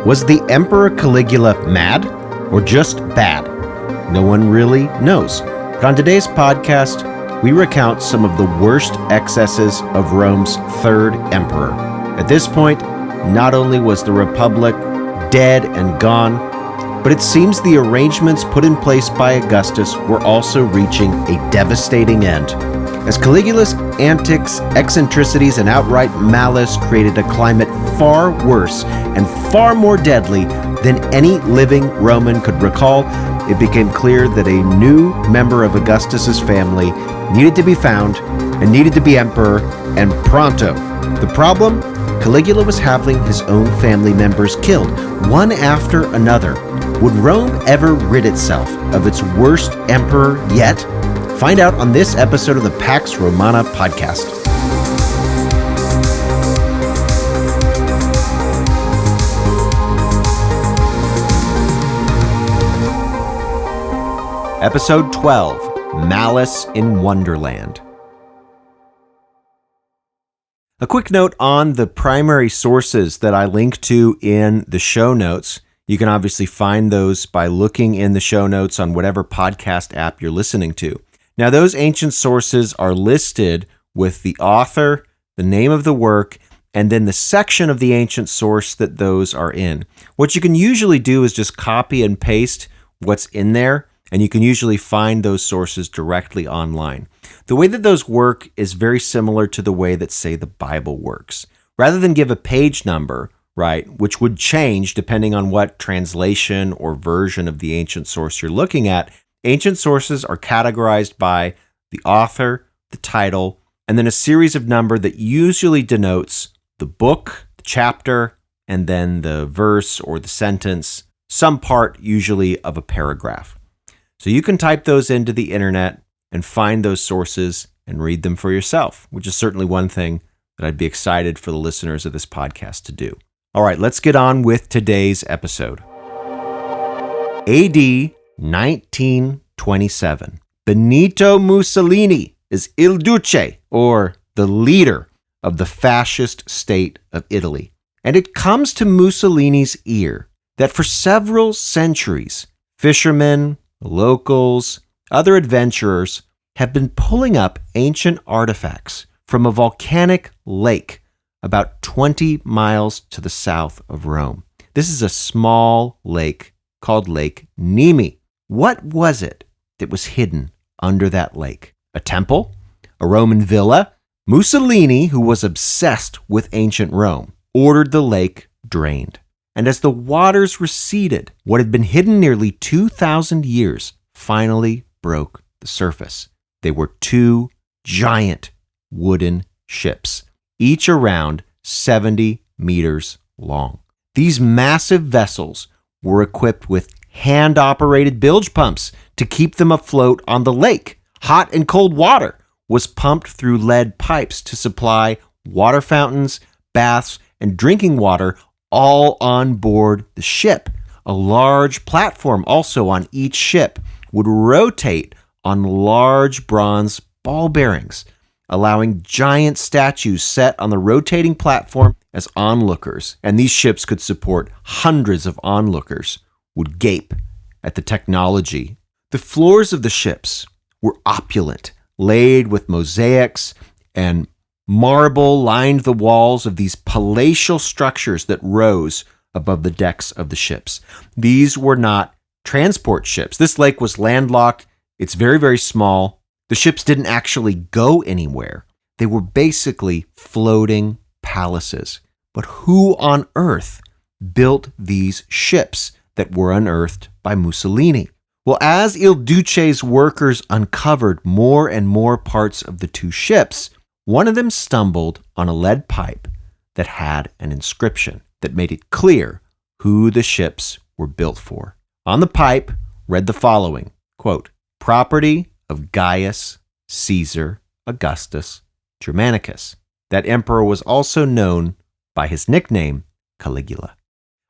Was the Emperor Caligula mad or just bad? No one really knows. But on today's podcast, we recount some of the worst excesses of Rome's third emperor. At this point, not only was the Republic dead and gone, but it seems the arrangements put in place by Augustus were also reaching a devastating end. As Caligula's antics, eccentricities, and outright malice created a climate far worse and far more deadly than any living Roman could recall, it became clear that a new member of Augustus's family needed to be found and needed to be emperor, and pronto. The problem? Caligula was having his own family members killed, one after another. Would Rome ever rid itself of its worst emperor yet? Find out on this episode of the Pax Romana podcast. Episode 12, Malice in Wonderland. A quick note on the primary sources that I link to in the show notes. You can obviously find those by looking in the show notes on whatever podcast app you're listening to. Now, those ancient sources are listed with the author, the name of the work, and then the section of the ancient source that those are in. What you can usually do is just copy and paste what's in there, and you can usually find those sources directly online. The way that those work is very similar to the way that, say, the Bible works. Rather than give a page number, right, which would change depending on what translation or version of the ancient source you're looking at, ancient sources are categorized by the author, the title, and then a series of number that usually denotes the book, the chapter, and then the verse or the sentence, some part usually of a paragraph. So you can type those into the internet and find those sources and read them for yourself, which is certainly one thing that I'd be excited for the listeners of this podcast to do. All right, let's get on with today's episode. AD 1927. Benito Mussolini is Il Duce, or the leader of the fascist state of Italy. And it comes to Mussolini's ear that for several centuries, fishermen, locals, other adventurers have been pulling up ancient artifacts from a volcanic lake about 20 miles to the south of Rome. This is a small lake called Lake Nemi. What was it that was hidden under that lake? A temple? A Roman villa? Mussolini, who was obsessed with ancient Rome, ordered the lake drained. And as the waters receded, what had been hidden nearly 2,000 years finally broke the surface. They were two giant wooden ships, each around 70 meters long. These massive vessels were equipped with hand-operated bilge pumps to keep them afloat on the lake. Hot and cold water was pumped through lead pipes to supply water fountains, baths, and drinking water all on board the ship. A large platform also on each ship would rotate on large bronze ball bearings, allowing giant statues set on the rotating platform as onlookers. And these ships could support hundreds of onlookers would gape at the technology. The floors of the ships were opulent, laid with mosaics, and marble lined the walls of these palatial structures that rose above the decks of the ships. These were not transport ships. This lake was landlocked. It's very, very small. The ships didn't actually go anywhere. They were basically floating palaces. But who on earth built these ships that were unearthed by Mussolini? Well, as Il Duce's workers uncovered more and more parts of the two ships, one of them stumbled on a lead pipe that had an inscription that made it clear who the ships were built for. On the pipe read the following, quote, "Property of Gaius Caesar Augustus Germanicus." That emperor was also known by his nickname, Caligula.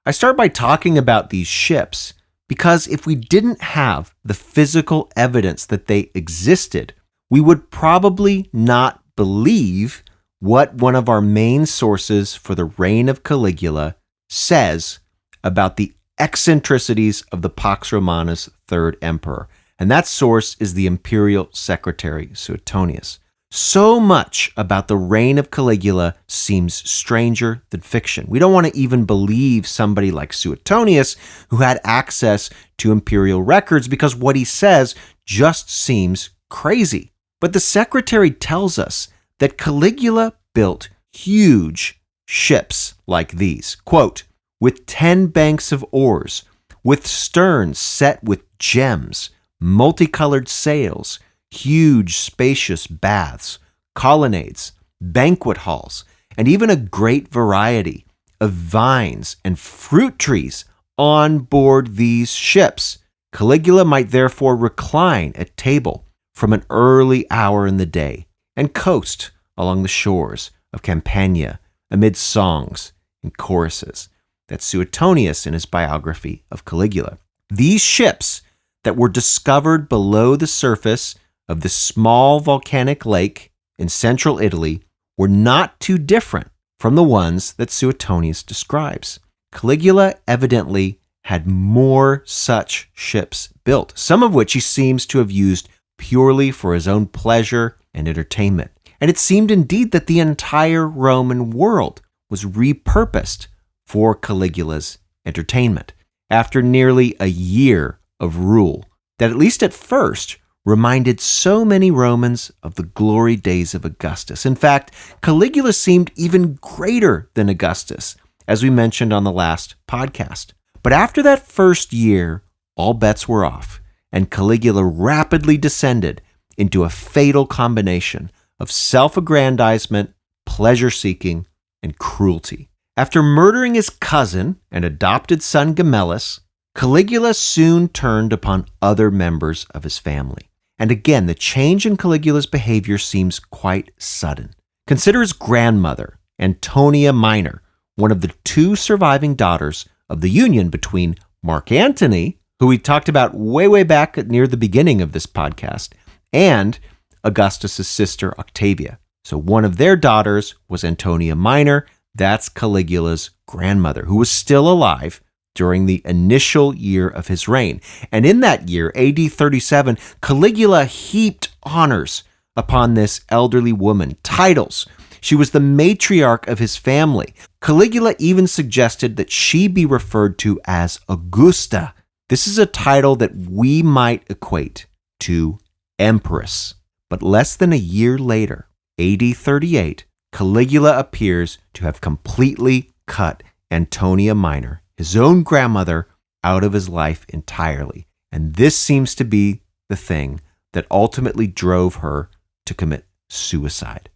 I start by talking about these ships because if we didn't have the physical evidence that they existed, we would probably not believe what one of our main sources for the reign of Caligula says about the eccentricities of the Pax Romana's third emperor. And that source is the imperial secretary, Suetonius. So much about the reign of Caligula seems stranger than fiction. We don't want to even believe somebody like Suetonius, who had access to imperial records, because what he says just seems crazy. But the secretary tells us that Caligula built huge ships like these, quote, with 10 banks of oars, with sterns set with gems, multicolored sails, huge spacious baths, colonnades, banquet halls, and even a great variety of vines and fruit trees on board these ships. Caligula might therefore recline at table from an early hour in the day and coast along the shores of Campania amid songs and choruses. That's Suetonius in his biography of Caligula. These ships that were discovered below the surface of the small volcanic lake in central Italy were not too different from the ones that Suetonius describes. Caligula evidently had more such ships built, some of which he seems to have used purely for his own pleasure and entertainment. And it seemed indeed that the entire Roman world was repurposed for Caligula's entertainment. After nearly a year of rule, that at least at first reminded so many Romans of the glory days of Augustus. In fact, Caligula seemed even greater than Augustus, as we mentioned on the last podcast. But after that first year, all bets were off, and Caligula rapidly descended into a fatal combination of self-aggrandizement, pleasure-seeking, and cruelty. After murdering his cousin and adopted son Gemellus, Caligula soon turned upon other members of his family. And again, the change in Caligula's behavior seems quite sudden. Consider his grandmother, Antonia Minor, one of the two surviving daughters of the union between Mark Antony, who we talked about way back near the beginning of this podcast, and Augustus's sister Octavia. So one of their daughters was Antonia Minor. That's Caligula's grandmother, who was still alive during the initial year of his reign. And in that year, AD 37, Caligula heaped honors upon this elderly woman, titles. She was the matriarch of his family. Caligula even suggested that she be referred to as Augusta. This is a title that we might equate to empress. But less than a year later, AD 38, Caligula appears to have completely cut Antonia Minor, his own grandmother, out of his life entirely. And this seems to be the thing that ultimately drove her to commit suicide.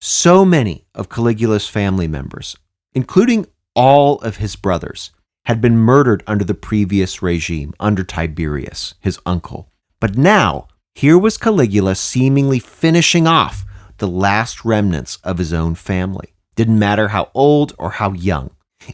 So many of Caligula's family members, including all of his brothers, had been murdered under the previous regime, under Tiberius, his uncle. But now, here was Caligula seemingly finishing off the last remnants of his own family. Didn't matter how old or how young.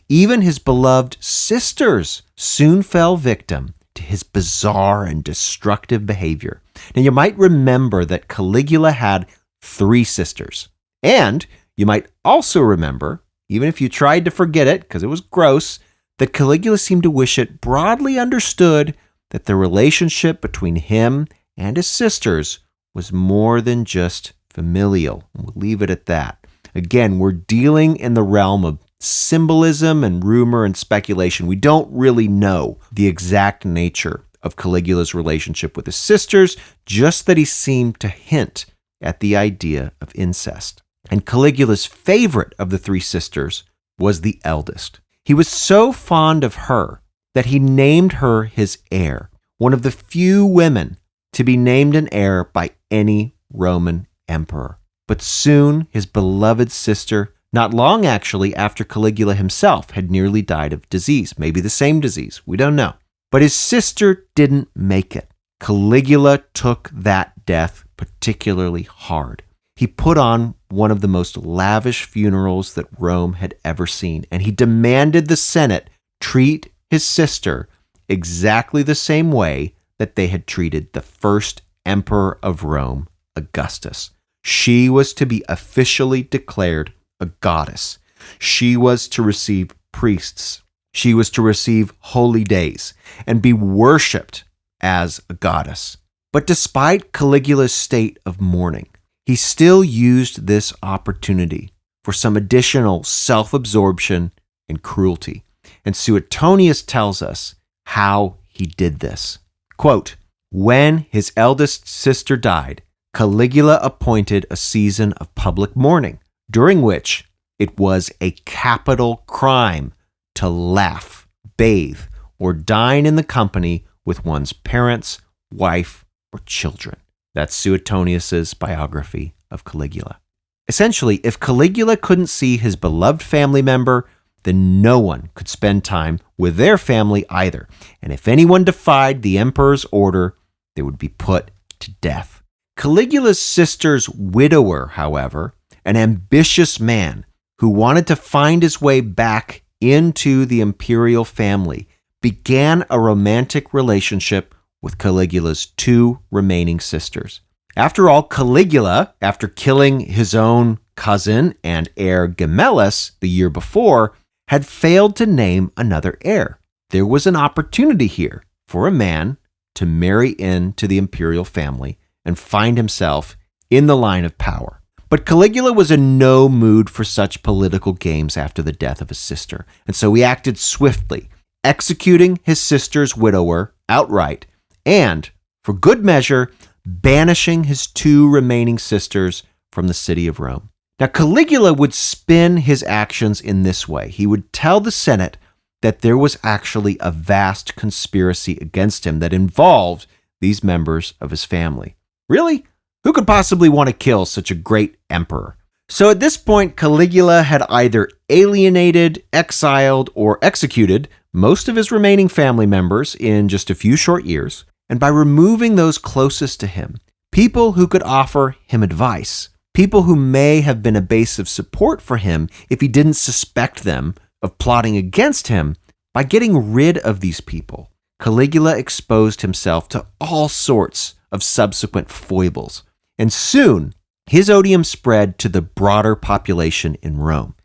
Even his beloved sisters soon fell victim to his bizarre and destructive behavior. Now, you might remember that Caligula had 3 sisters. And you might also remember, even if you tried to forget it because it was gross, that Caligula seemed to wish it broadly understood that the relationship between him and his sisters was more than just familial. We'll leave it at that. Again, we're dealing in the realm of symbolism and rumor and speculation. We don't really know the exact nature of Caligula's relationship with his sisters, just that he seemed to hint at the idea of incest. And Caligula's favorite of the 3 sisters was the eldest. He was so fond of her that he named her his heir, one of the few women to be named an heir by any Roman emperor. But soon his beloved sister, not long actually after Caligula himself had nearly died of disease, maybe the same disease, we don't know. But his sister didn't make it. Caligula took that death particularly hard. He put on one of the most lavish funerals that Rome had ever seen, and he demanded the Senate treat his sister exactly the same way that they had treated the first emperor of Rome, Augustus. She was to be officially declared a goddess. She was to receive priests. She was to receive holy days and be worshipped as a goddess. But despite Caligula's state of mourning, he still used this opportunity for some additional self-absorption and cruelty. And Suetonius tells us how he did this. Quote, "When his eldest sister died, Caligula appointed a season of public mourning, during which it was a capital crime to laugh, bathe, or dine in the company with one's parents, wife, or children." That's Suetonius's biography of Caligula. Essentially, if Caligula couldn't see his beloved family member, then no one could spend time with their family either. And if anyone defied the emperor's order, they would be put to death. Caligula's sister's widower, however, an ambitious man who wanted to find his way back into the imperial family, began a romantic relationship with Caligula's two remaining sisters. After all, Caligula, after killing his own cousin and heir Gemellus the year before, had failed to name another heir. There was an opportunity here for a man to marry into the imperial family and find himself in the line of power. But Caligula was in no mood for such political games after the death of his sister, and so he acted swiftly, executing his sister's widower outright, and, for good measure, banishing his two remaining sisters from the city of Rome. Now, Caligula would spin his actions in this way. He would tell the Senate that there was actually a vast conspiracy against him that involved these members of his family. Really? Who could possibly want to kill such a great emperor? So at this point, Caligula had either alienated, exiled, or executed most of his remaining family members in just a few short years, and by removing those closest to him, people who could offer him advice, people who may have been a base of support for him if he didn't suspect them of plotting against him, by getting rid of these people, Caligula exposed himself to all sorts of subsequent foibles. And soon, his odium spread to the broader population in Rome.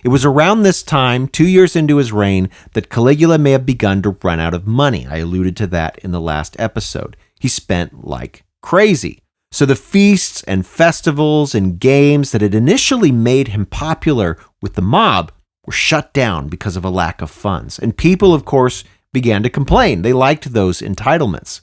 It was around this time, 2 years into his reign, that Caligula may have begun to run out of money. I alluded to that in the last episode. He spent like crazy. So the feasts and festivals and games that had initially made him popular with the mob were shut down because of a lack of funds. And people, of course, began to complain. They liked those entitlements.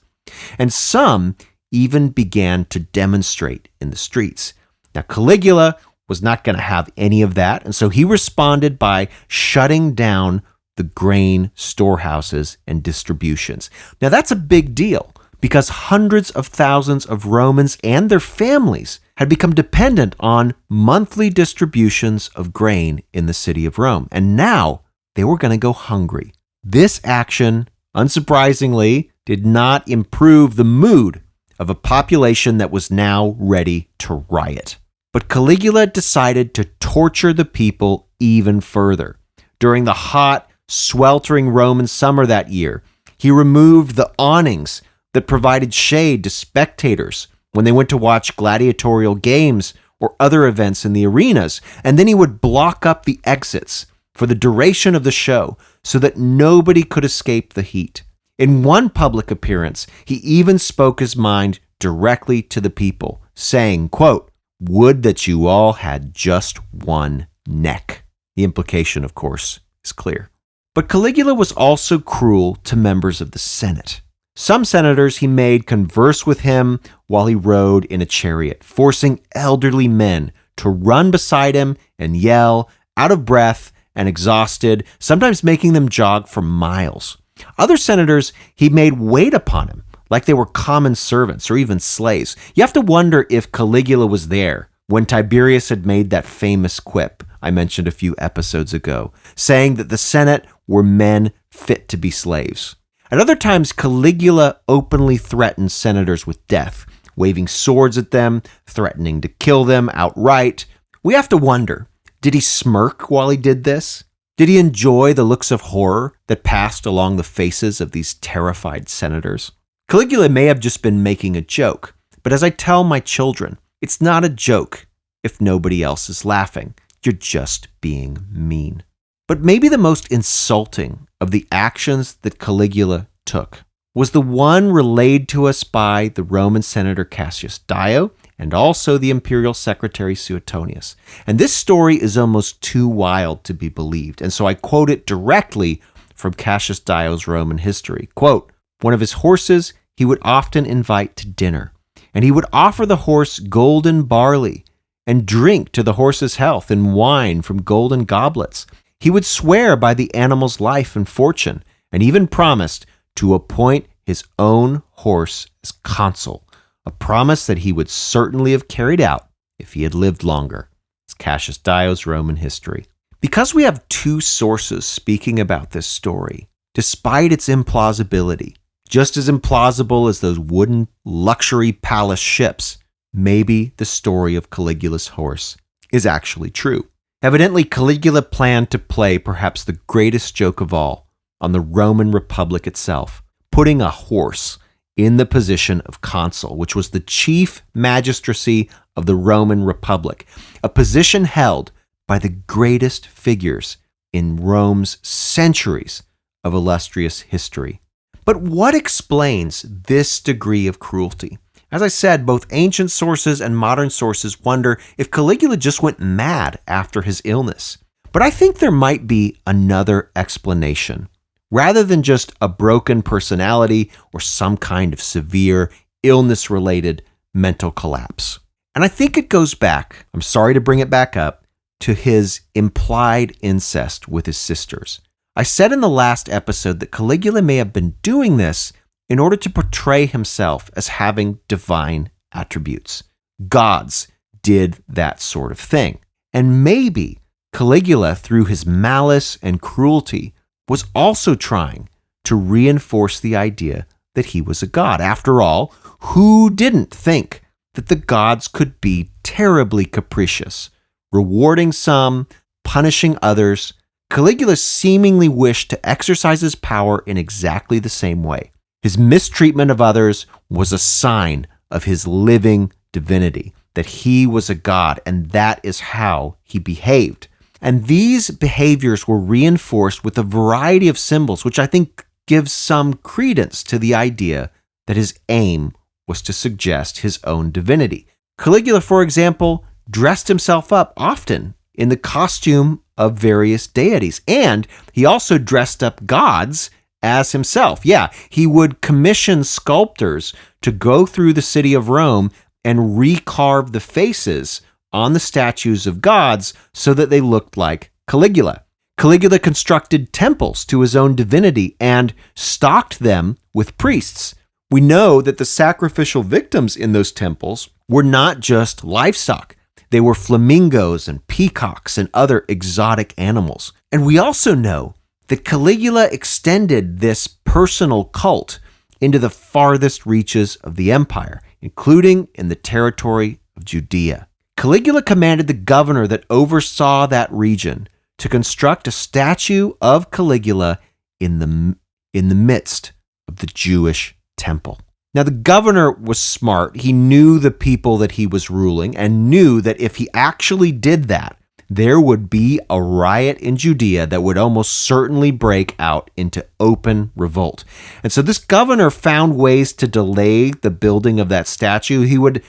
And some even began to demonstrate in the streets. Now, Caligula was not going to have any of that, and so he responded by shutting down the grain storehouses and distributions. Now, that's a big deal because hundreds of thousands of Romans and their families had become dependent on monthly distributions of grain in the city of Rome, and now they were going to go hungry. This action, unsurprisingly, did not improve the mood of a population that was now ready to riot. But Caligula decided to torture the people even further. During the hot, sweltering Roman summer that year, he removed the awnings that provided shade to spectators when they went to watch gladiatorial games or other events in the arenas, and then he would block up the exits for the duration of the show so that nobody could escape the heat. In one public appearance, he even spoke his mind directly to the people, saying, quote, "Would that you all had just one neck." The implication, of course, is clear. But Caligula was also cruel to members of the Senate. Some senators he made converse with him while he rode in a chariot, forcing elderly men to run beside him and yell, out of breath and exhausted, sometimes making them jog for miles. Other senators he made wait upon him like they were common servants or even slaves. You have to wonder if Caligula was there when Tiberius had made that famous quip I mentioned a few episodes ago, saying that the Senate were men fit to be slaves. At other times, Caligula openly threatened senators with death, waving swords at them, threatening to kill them outright. We have to wonder, did he smirk while he did this? Did he enjoy the looks of horror that passed along the faces of these terrified senators? Caligula may have just been making a joke, but as I tell my children, it's not a joke if nobody else is laughing. You're just being mean. But maybe the most insulting of the actions that Caligula took was the one relayed to us by the Roman senator Cassius Dio and also the imperial secretary Suetonius. And this story is almost too wild to be believed, and so I quote it directly from Cassius Dio's Roman history. Quote, "One of his horses he would often invite to dinner, and he would offer the horse golden barley and drink to the horse's health and wine from golden goblets. He would swear by the animal's life and fortune, and even promised to appoint his own horse as consul, a promise that he would certainly have carried out if he had lived longer." It's Cassius Dio's Roman history. Because we have two sources speaking about this story, despite its implausibility, just as implausible as those wooden luxury palace ships, maybe the story of Caligula's horse is actually true. Evidently, Caligula planned to play perhaps the greatest joke of all on the Roman Republic itself, putting a horse in the position of consul, which was the chief magistracy of the Roman Republic, a position held by the greatest figures in Rome's centuries of illustrious history. But what explains this degree of cruelty? As I said, both ancient sources and modern sources wonder if Caligula just went mad after his illness. But I think there might be another explanation, rather than just a broken personality or some kind of severe illness-related mental collapse. And I think it goes back, I'm sorry to bring it back up, to his implied incest with his sisters. I said in the last episode that Caligula may have been doing this in order to portray himself as having divine attributes. Gods did that sort of thing. And maybe Caligula, through his malice and cruelty, was also trying to reinforce the idea that he was a god. After all, who didn't think that the gods could be terribly capricious, rewarding some, punishing others? Caligula seemingly wished to exercise his power in exactly the same way. His mistreatment of others was a sign of his living divinity, that he was a god, and that is how he behaved. And these behaviors were reinforced with a variety of symbols, which I think gives some credence to the idea that his aim was to suggest his own divinity. Caligula, for example, dressed himself up often in the costume of various deities, and he also dressed up gods as himself. Yeah, he would commission sculptors to go through the city of Rome and recarve the faces on the statues of gods so that they looked like Caligula. Caligula constructed temples to his own divinity and stocked them with priests. We know that the sacrificial victims in those temples were not just livestock. They were flamingos and peacocks and other exotic animals. And we also know that Caligula extended this personal cult into the farthest reaches of the empire, including in the territory of Judea. Caligula commanded the governor that oversaw that region to construct a statue of Caligula in the midst of the Jewish temple. Now, the governor was smart. He knew the people that he was ruling and knew that if he actually did that, there would be a riot in Judea that would almost certainly break out into open revolt. And so this governor found ways to delay the building of that statue. He would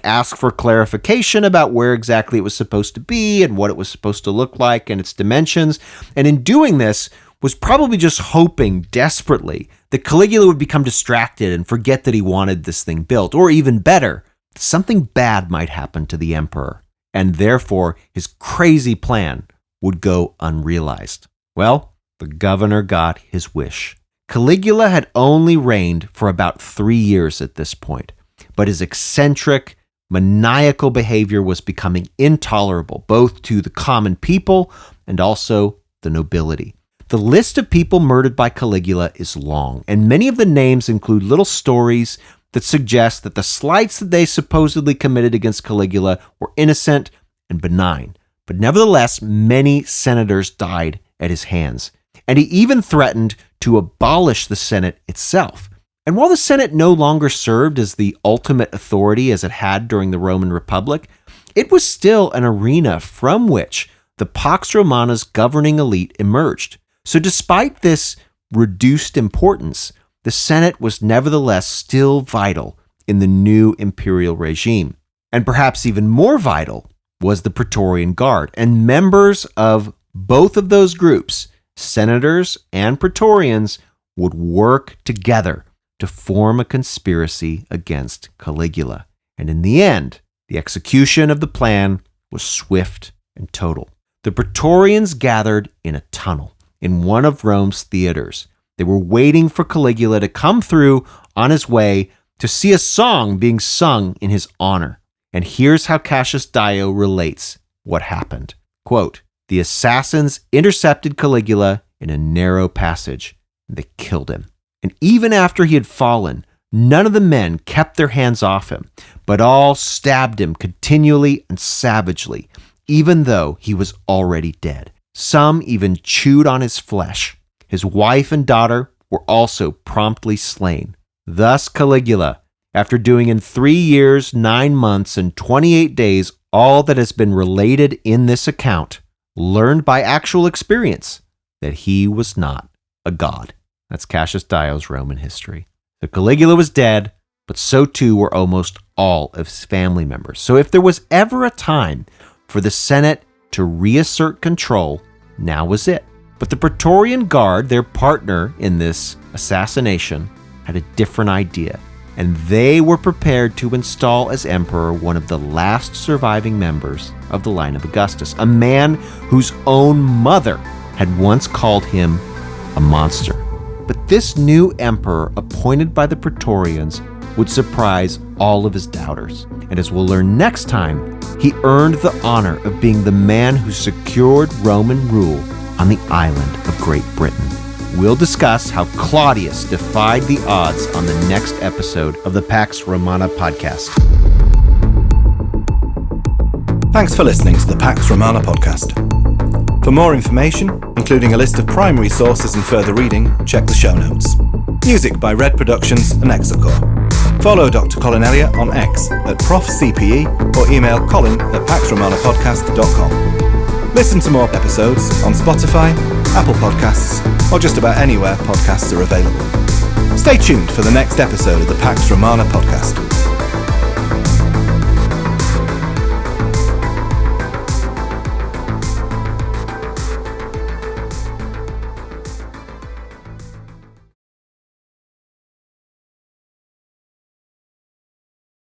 ask for clarification about where exactly it was supposed to be and what it was supposed to look like and its dimensions. And in doing this, was probably just hoping desperately that Caligula would become distracted and forget that he wanted this thing built. Or even better, something bad might happen to the emperor, and therefore his crazy plan would go unrealized. Well, the governor got his wish. Caligula had only reigned for about 3 years at this point, but his eccentric, maniacal behavior was becoming intolerable, both to the common people and also the nobility. The list of people murdered by Caligula is long, and many of the names include little stories that suggest that the slights that they supposedly committed against Caligula were innocent and benign. But nevertheless, many senators died at his hands, and he even threatened to abolish the Senate itself. And while the Senate no longer served as the ultimate authority as it had during the Roman Republic, it was still an arena from which the Pax Romana's governing elite emerged. So despite this reduced importance, the Senate was nevertheless still vital in the new imperial regime. And perhaps even more vital was the Praetorian Guard. And members of both of those groups, senators and Praetorians, would work together to form a conspiracy against Caligula. And in the end, the execution of the plan was swift and total. The Praetorians gathered in a tunnel in one of Rome's theaters. They were waiting for Caligula to come through on his way to see a song being sung in his honor. And here's how Cassius Dio relates what happened. Quote, "The assassins intercepted Caligula in a narrow passage, and they killed him. And even after he had fallen, none of the men kept their hands off him, but all stabbed him continually and savagely, even though he was already dead. Some even chewed on his flesh. His wife and daughter were also promptly slain. Thus Caligula, after doing in 3 years, 9 months, and 28 days all that has been related in this account, learned by actual experience that he was not a god." That's Cassius Dio's Roman history. So Caligula was dead, but so too were almost all of his family members. So if there was ever a time for the Senate to reassert control, now was it. But the Praetorian Guard, their partner in this assassination, had a different idea, and they were prepared to install as emperor one of the last surviving members of the line of Augustus, a man whose own mother had once called him a monster. But this new emperor appointed by the Praetorians would surprise all of his doubters. And as we'll learn next time, he earned the honor of being the man who secured Roman rule on the island of Great Britain. We'll discuss how Claudius defied the odds on the next episode of the Pax Romana podcast. Thanks for listening to the Pax Romana podcast. For more information, including a list of primary sources and further reading, check the show notes. Music by Red Productions and Exocore. Follow Dr. Colin Elliott on X at ProfCPE or email colin@paxromanapodcast.com. Listen to more episodes on Spotify, Apple Podcasts, or just about anywhere podcasts are available. Stay tuned for the next episode of the Pax Romana podcast.